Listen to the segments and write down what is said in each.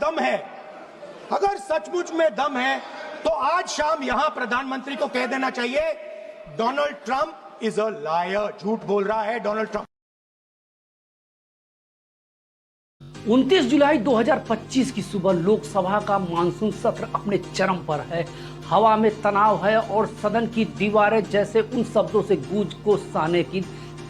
दम है, अगर सचमुच में दम है, तो आज शाम यहां प्रधानमंत्री को कह देना चाहिए, Donald Trump is a liar, झूठ बोल रहा है डोनाल्ड ट्रंप। 29 जुलाई 2025 की सुबह लोकसभा का मानसून सत्र अपने चरम पर है। हवा में तनाव है और सदन की दीवारें जैसे उन शब्दों से गूंज को सहने की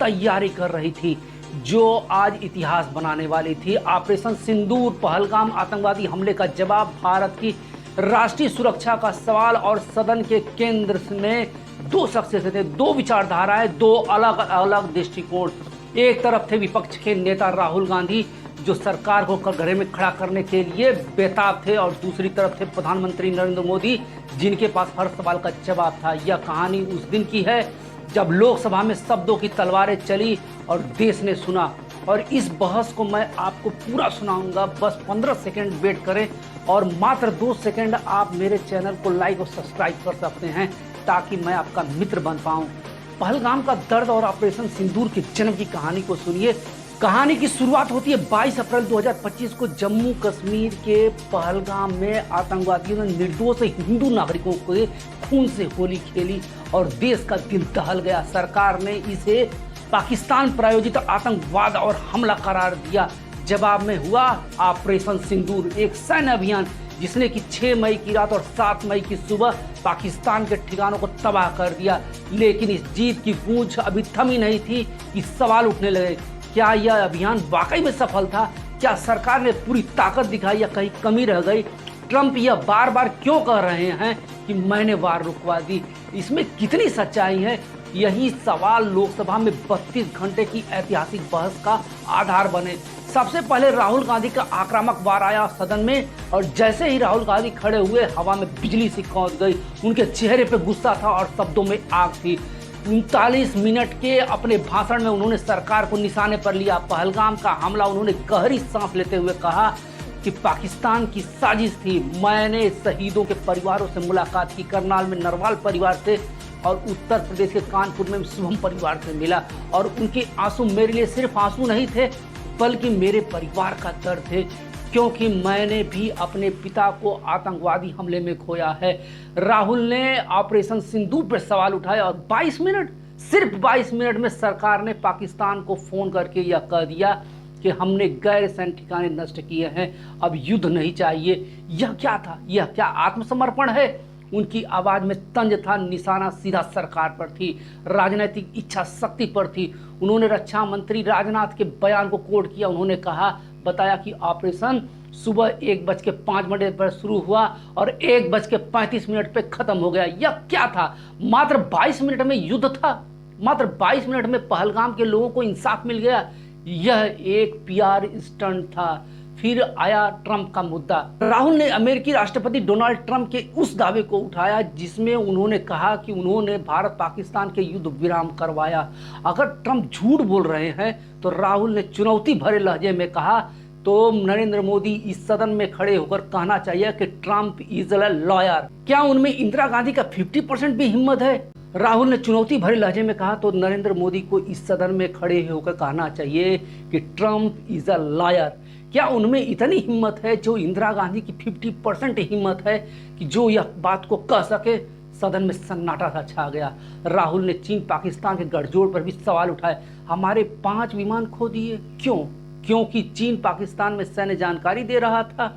तैयारी कर रही थी जो आज इतिहास बनाने वाली थी। ऑपरेशन सिंदूर, पहलगाम आतंकवादी हमले का जवाब, भारत की राष्ट्रीय सुरक्षा का सवाल और सदन के केंद्र में दो शख्सियतें थे, दो विचारधाराएं, दो अलग अलग दृष्टिकोण। एक तरफ थे विपक्ष के नेता राहुल गांधी जो सरकार को कटघरे में खड़ा करने के लिए बेताब थे, और दूसरी तरफ थे प्रधानमंत्री नरेंद्र मोदी जिनके पास हर सवाल का जवाब था। यह कहानी उस दिन की है जब लोकसभा में शब्दों की तलवारें चली और देश ने सुना, और इस बहस को मैं आपको पूरा सुनाऊंगा। बस 15 सेकंड वेट करें और मात्र 2 सेकंड आप मेरे चैनल को लाइक और सब्सक्राइब कर सकते हैं ताकि मैं आपका मित्र बन पाऊं। पहलगाम का दर्द और ऑपरेशन सिंदूर के जन्म की कहानी को सुनिए। कहानी की शुरुआत होती है 22 अप्रैल 2025 को जम्मू कश्मीर के पहलगाम में आतंकवादियों ने निर्दोष हिंदू नागरिकों के खून से होली खेली और देश का दिल दहल गया। सरकार ने इसे पाकिस्तान प्रायोजित आतंकवाद और हमला करार दिया। जवाब में हुआ ऑपरेशन सिंदूर, एक सैन्य अभियान जिसने कि 6 मई की रात और 7 मई की सुबह पाकिस्तान के ठिकानों को तबाह कर दिया। लेकिन इस जीत की गूंज अभी थमी नहीं थी कि सवाल उठने लगे, क्या यह अभियान वाकई में सफल था? क्या सरकार ने पूरी ताकत दिखाई या कहीं कमी रह गई? ट्रंप यह बार बार क्यों कह रहे हैं कि मैंने वार रुकवा दी? इसमें कितनी सच्चाई है? यही सवाल लोकसभा में 32 घंटे की ऐतिहासिक बहस का आधार बने। सबसे पहले राहुल गांधी का आक्रामक वार आया सदन में, और जैसे ही राहुल गांधी खड़े हुए हवा में बिजली सी कौंध गई। उनके चेहरे पे गुस्सा था और शब्दों में आग थी। 39 मिनट के अपने भाषण में उन्होंने सरकार को निशाने पर लिया। पहलगाम का हमला उन्होंने गहरी सांस लेते हुए कहा कि पाकिस्तान की साजिश थी। मैंने शहीदों के परिवारों से मुलाकात की, करनाल में नरवाल परिवार से और उत्तर प्रदेश के कानपुर में शुभम परिवार से मिला, और उनके आंसू मेरे लिए सिर्फ आंसू नहीं थे बल्कि मेरे परिवार का दर्द थे, क्योंकि मैंने भी अपने पिता को आतंकवादी हमले में खोया है। राहुल ने ऑपरेशन सिंदूर पर सवाल उठाया और 22 मिनट, सिर्फ 22 मिनट में सरकार ने पाकिस्तान को फोन करके यह कह दिया कि हमने गैर सैन्य ठिकाने नष्ट किए हैं, अब युद्ध नहीं चाहिए। यह क्या था? यह क्या आत्मसमर्पण है? उनकी आवाज में तंज था, निशाना सीधा सरकार पर थी, राजनीतिक इच्छा शक्ति पर थी। उन्होंने रक्षा मंत्री राजनाथ के बयान को कोट किया। उन्होंने बताया कि ऑपरेशन सुबह 1:05 पर शुरू हुआ और 1:35 पे खत्म हो गया। यह क्या था? मात्र 22 मिनट में युद्ध था, मात्र 22 मिनट में पहलगाम के लोगों को इंसाफ मिल गया। यह एक पीआर स्टंट था। फिर आया ट्रंप का मुद्दा। राहुल ने अमेरिकी राष्ट्रपति डोनाल्ड ट्रंप के उस दावे को उठाया जिसमें उन्होंने कहा कि उन्होंने भारत पाकिस्तान के युद्ध विराम करवाया। अगर ट्रंप झूठ बोल रहे हैं तो राहुल ने चुनौती भरे लहजे में कहा तो नरेंद्र मोदी इस सदन में खड़े होकर कहना चाहिए कि ट्रंप इज अ लॉयर। क्या उनमें इंदिरा गांधी का 50% भी हिम्मत है? राहुल ने चुनौती भरे लहजे में कहा तो नरेंद्र मोदी को इस सदन में खड़े होकर कहना चाहिए कि ट्रंप इज अ लॉयर। क्या उनमें इतनी हिम्मत है जो इंदिरा गांधी की 50% हिम्मत है कि जो यह बात को कह सके? सदन में सन्नाटा सा छा गया। राहुल ने चीन पाकिस्तान के गठजोड़ पर भी सवाल उठाए। हमारे 5 विमान खो दिए, क्यों? क्योंकि चीन पाकिस्तान में सैन्य जानकारी दे रहा था।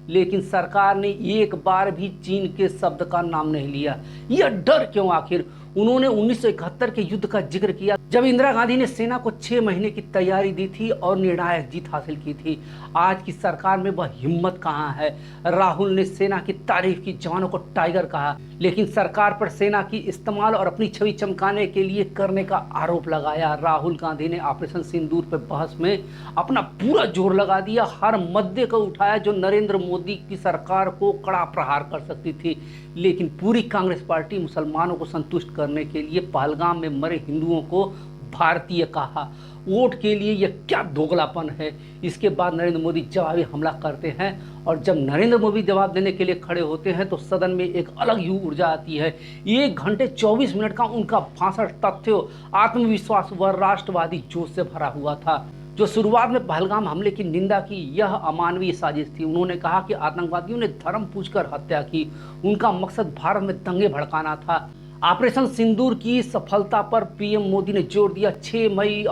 लेकिन सरकार ने एक बार भी चीन के शब्द का नाम नहीं लिया। यह डर क्यों आखिर? उन्होंने 1971 के युद्ध का जिक्र किया जब इंदिरा गांधी ने सेना को 6 महीने की तैयारी दी थी और निर्णायक जीत हासिल की थी। आज की सरकार में वह हिम्मत कहाँ है? राहुल ने सेना की तारीफ की, जवानों को टाइगर कहा, लेकिन सरकार पर सेना की इस्तेमाल और अपनी छवि चमकाने के लिए करने का आरोप लगाया। राहुल गांधी ने ऑपरेशन सिंदूर पर बहस में अपना पूरा जोर लगा दिया, हर मुद्दे को उठाया जो नरेंद्र मोदी की सरकार को कड़ा प्रहार कर सकती थी। लेकिन पूरी कांग्रेस पार्टी मुसलमानों को संतुष्ट करने के लिए पहलगाम में मरे हिंदुओं को भारतीय कहा। वोट के लिए यह क्या दोगलापन है? इसके बाद नरेंद्र मोदी जवाबी हमला करते हैं, और जब नरेंद्र मोदी जवाब देने के लिए खड़े होते हैं तो सदन में एक अलग ही ऊर्जा आती है। 1 घंटे 24 मिनट का उनका भाषण तथ्यों, आत्मविश्वास व राष्ट्रवादी जोश से भरा हुआ था। जो शुरुआत में पहलगाम हमले की निंदा की, यह अमानवीय साजिश थी। उन्होंने कहा कि आतंकवादियों ने धर्म पूछकर हत्या की, उनका मकसद भारत में दंगे भड़काना था। ऑपरेशन सिंदूर की सफलता पर पीएम मोदी ने जोर दिया। 6 मई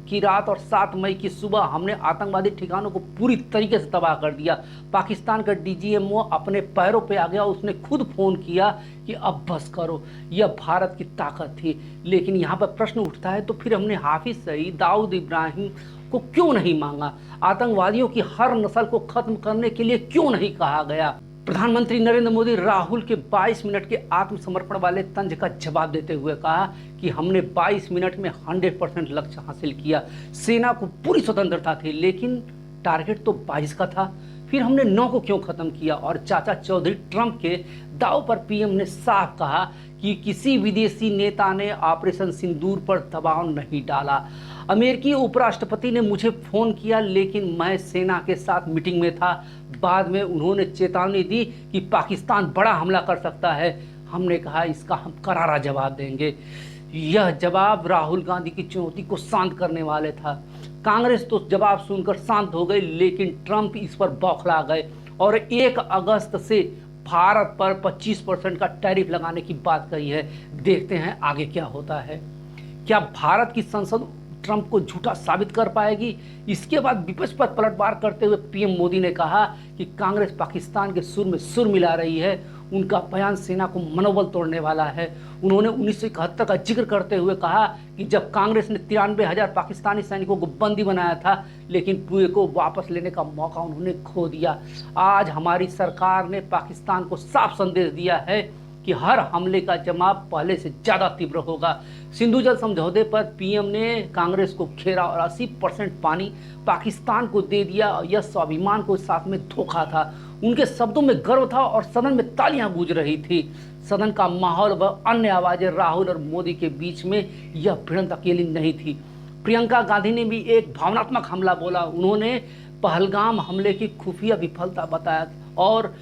की रात और 7 मई की सुबह हमने आतंकवादी ठिकानों को पूरी तरीके से तबाह कर दिया। पाकिस्तान का डीजीएमओ अपने पैरों पे आ गया। उसने खुद फोन किया कि अब बस करो। यह भारत की ताकत थी। लेकिन यहाँ पर प्रश्न उठता है, तो फिर हमने हाफिज सईद, दाऊद इब्राहिम को क्यों नहीं मांगा? आतंकवादियों की हर नस्ल को खत्म करने के लिए क्यों नहीं कहा गया? प्रधानमंत्री नरेंद्र मोदी राहुल के 22 मिनट के आत्मसमर्पण वाले तंज का जवाब देते हुए कहा कि हमने 22 मिनट में 100% लक्ष्य हासिल किया। सेना को पूरी स्वतंत्रता थी, लेकिन टारगेट तो 22 का था। फिर हमने 9 को क्यों खत्म किया? और चाचा चौधरी ट्रंप के दाव पर पीएम ने साफ कहा कि किसी विदेशी नेता ने ऑपरेशन सिंदूर पर दबाव नहीं डाला। अमेरिकी उपराष्ट्रपति ने मुझे फोन किया, लेकिन मैं सेना के साथ मीटिंग में था। बाद में उन्होंने चेतावनी दी कि पाकिस्तान बड़ा हमला कर सकता है। हमने कहा इसका हम करारा जवाब देंगे। यह जवाब राहुल गांधी की चुनौती को शांत करने वाले था। कांग्रेस तो जवाब सुनकर शांत हो गई, लेकिन ट्रंप इस पर बौखला गए और 1 अगस्त से भारत पर 25% का टैरिफ लगाने की बात कही है। देखते हैं आगे क्या होता है। क्या भारत की संसद ट्रंप को झूठा साबित कर पाएगी? इसके बाद विपक्ष पर पलटवार करते हुए पीएम मोदी ने कहा कि कांग्रेस पाकिस्तान के सुर में सुर मिला रही है। उनका बयान सेना को मनोबल तोड़ने वाला है। उन्होंने 1971 का जिक्र करते हुए कहा कि जब कांग्रेस ने 93,000 पाकिस्तानी सैनिकों को बंदी बनाया था, लेकिन पूरे को वापस लेने का मौका उन्होंने खो दिया। आज हमारी सरकार ने पाकिस्तान को साफ संदेश दिया है कि हर हमले का जवाब पहले से ज्यादा तीव्र होगा। सिंधु जल समझौते पर पीएम ने कांग्रेस को घेरा और 80% पानी पाकिस्तान को दे दिया। यह स्वाभिमान को साथ में धोखा था। उनके शब्दों में गर्व था और सदन में तालियां गूंज रही थी। सदन का माहौल व अन्य आवाजें राहुल और मोदी के बीच में यह भिड़ंत अकेली नहीं थी। प्रियंका गांधी ने भी एक भावनात्मक हमला बोला। उन्होंने पहलगाम हमले की खुफिया विफलता बताया और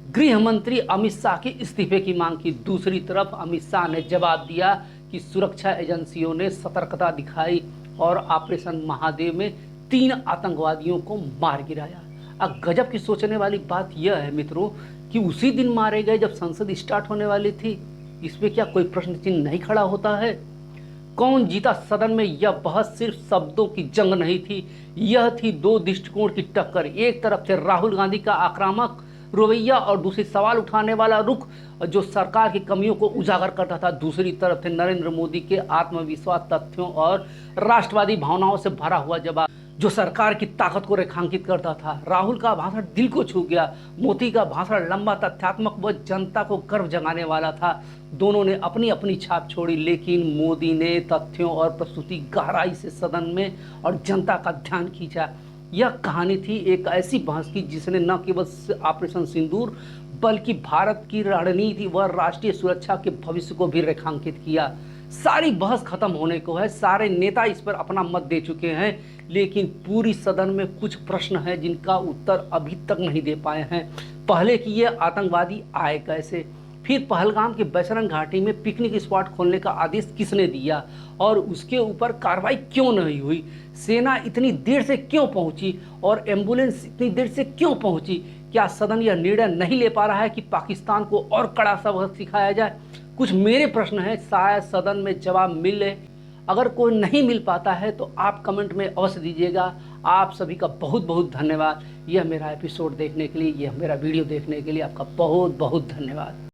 गृह मंत्री अमित शाह के इस्तीफे की मांग की। दूसरी तरफ अमित शाह ने जवाब दिया कि सुरक्षा एजेंसियों ने सतर्कता दिखाई और ऑपरेशन महादेव में 3 आतंकवादियों को मार गिराया। अब गजब की सोचने वाली बात यह है मित्रों कि उसी दिन मारे गए जब संसद स्टार्ट होने वाली थी। इसमें क्या कोई प्रश्न चिन्ह नहीं खड़ा होता है? कौन जीता सदन में? यह बहस सिर्फ शब्दों की जंग नहीं थी, यह थी 2 दृष्टिकोण की टक्कर। एक तरफ से राहुल गांधी का आक्रामक रवैया और दूसरी सवाल उठाने वाला रुख जो सरकार की कमियों को उजागर करता था। दूसरी तरफ थे नरेंद्र मोदी के आत्मविश्वास, तथ्यों और राष्ट्रवादी भावनाओं से भरा हुआ जवाब जो सरकार की ताकत को रेखांकित करता था। राहुल का भाषण दिल को छू गया। मोदी का भाषण लंबा, तथ्यात्मक व जनता को गर्व जगाने वाला था। दोनों ने अपनी अपनी छाप छोड़ी, लेकिन मोदी ने तथ्यों और प्रस्तुति गहराई से सदन में और जनता का ध्यान खींचा। यह कहानी थी एक ऐसी बहस की जिसने न केवल ऑपरेशन सिंदूर बल्कि भारत की रणनीति व राष्ट्रीय सुरक्षा के भविष्य को भी रेखांकित किया। सारी बहस खत्म होने को है, सारे नेता इस पर अपना मत दे चुके हैं, लेकिन पूरी सदन में कुछ प्रश्न हैं जिनका उत्तर अभी तक नहीं दे पाए हैं। पहले कि ये आतंकवादी आए कैसे? फिर पहलगाम के बैसरन घाटी में पिकनिक स्पॉट खोलने का आदेश किसने दिया और उसके ऊपर कार्रवाई क्यों नहीं हुई? सेना इतनी देर से क्यों पहुंची और एम्बुलेंस इतनी देर से क्यों पहुंची? क्या सदन यह निर्णय नहीं ले पा रहा है कि पाकिस्तान को और कड़ा सबक सिखाया जाए? कुछ मेरे प्रश्न हैं, शायद सदन में जवाब मिले। अगर कोई नहीं मिल पाता है तो आप कमेंट में अवश्य दीजिएगा। आप सभी का बहुत बहुत धन्यवाद। यह मेरा एपिसोड देखने के लिए, यह मेरा वीडियो देखने के लिए आपका बहुत बहुत धन्यवाद।